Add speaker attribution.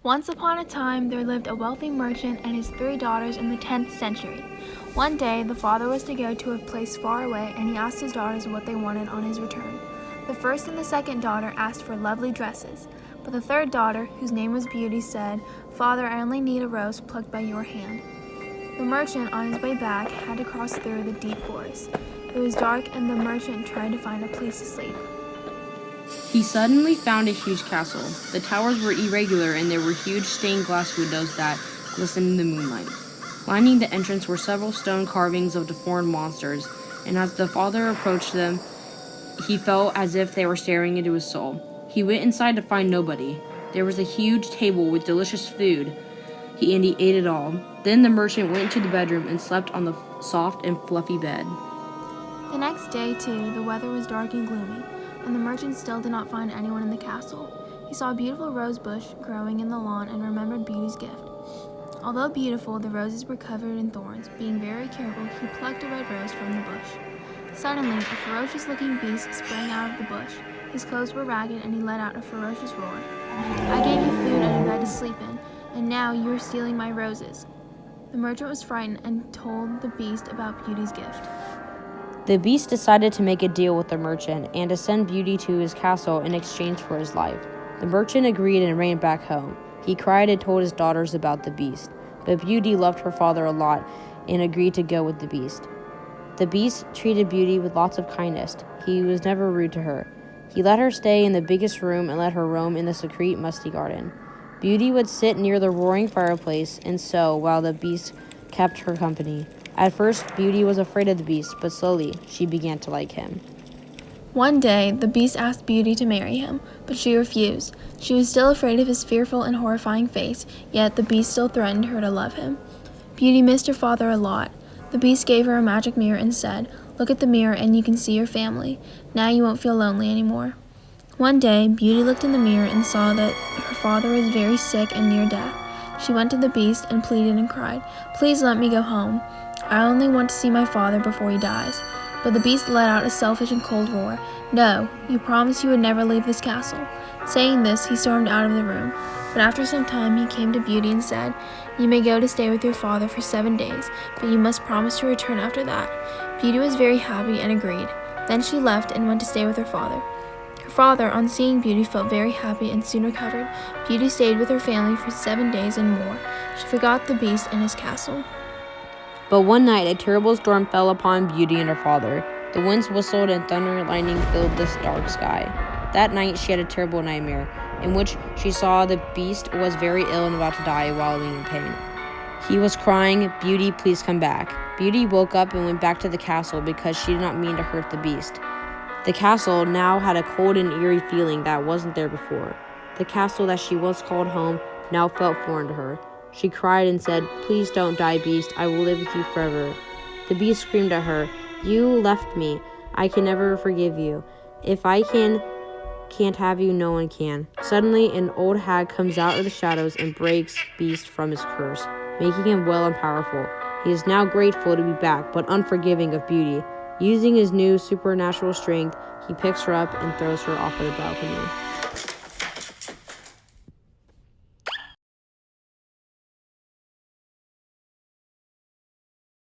Speaker 1: Once upon a time, there lived a wealthy merchant and his 3 daughters in the 10th century. One day, the father was to go to a place far away, and he asked his daughters what they wanted on his return. The first and the second daughter asked for lovely dresses, but the third daughter, whose name was Beauty, said, "Father, I only need a rose plucked by your hand." The merchant, on his way back, had to cross through the deep forest. It was dark, and the merchant tried to find a place to sleep.
Speaker 2: He suddenly found a huge castle. The towers were irregular, and there were huge stained glass windows that glistened in the moonlight. Lining the entrance were several stone carvings of deformed monsters, and as the father approached them, he felt as if they were staring into his soul. He went inside to find nobody. There was a huge table with delicious food, and he ate it all. Then the merchant went into the bedroom and slept on the soft and fluffy bed.
Speaker 1: The next day, too, the weather was dark and gloomy, and the merchant still did not find anyone in the castle. He saw a beautiful rose bush growing in the lawn and remembered Beauty's gift. Although beautiful, the roses were covered in thorns. Being very careful, he plucked a red rose from the bush. Suddenly, a ferocious-looking beast sprang out of the bush. His clothes were ragged, and he let out a ferocious roar. "I gave you food and a bed to sleep in, and now you are stealing my roses." The merchant was frightened and told the beast about Beauty's gift.
Speaker 2: The beast decided to make a deal with the merchant and to send Beauty to his castle in exchange for his life. The merchant agreed and ran back home. He cried and told his daughters about the beast, but Beauty loved her father a lot and agreed to go with the beast. The beast treated Beauty with lots of kindness. He was never rude to her. He let her stay in the biggest room and let her roam in the secret, musty garden. Beauty would sit near the roaring fireplace and sew while the beast kept her company. At first, Beauty was afraid of the beast, but slowly she began to like him.
Speaker 1: One day, the beast asked Beauty to marry him, but she refused. She was still afraid of his fearful and horrifying face, yet the beast still threatened her to love him. Beauty missed her father a lot. The beast gave her a magic mirror and said, "Look at the mirror and you can see your family. Now you won't feel lonely anymore." One day, Beauty looked in the mirror and saw that her father was very sick and near death. She went to the beast and pleaded and cried, "Please let me go home. I only want to see my father before he dies." But the beast let out a selfish and cold roar. "No, you promised you would never leave this castle." Saying this, he stormed out of the room. But after some time, he came to Beauty and said, "You may go to stay with your father for 7 days, but you must promise to return after that." Beauty was very happy and agreed. Then she left and went to stay with her father. Her father, on seeing Beauty, felt very happy and soon recovered. Beauty stayed with her family for 7 days and more. She forgot the beast and his castle.
Speaker 2: But one night, a terrible storm fell upon Beauty and her father. The winds whistled and thunder and lightning filled this dark sky. That night, she had a terrible nightmare, in which she saw the beast was very ill and about to die, wallowing in pain. He was crying, "Beauty, please come back." Beauty woke up and went back to the castle because she did not mean to hurt the beast. The castle now had a cold and eerie feeling that wasn't there before. The castle that she once called home now felt foreign to her. She cried and said, "Please don't die, beast. I will live with you forever." The beast screamed at her, "You left me. I can never forgive you. If I can't have you, no one can." Suddenly, an old hag comes out of the shadows and breaks Beast from his curse, making him well and powerful. He is now grateful to be back, but unforgiving of Beauty. Using his new supernatural strength, he picks her up and throws her off of the balcony.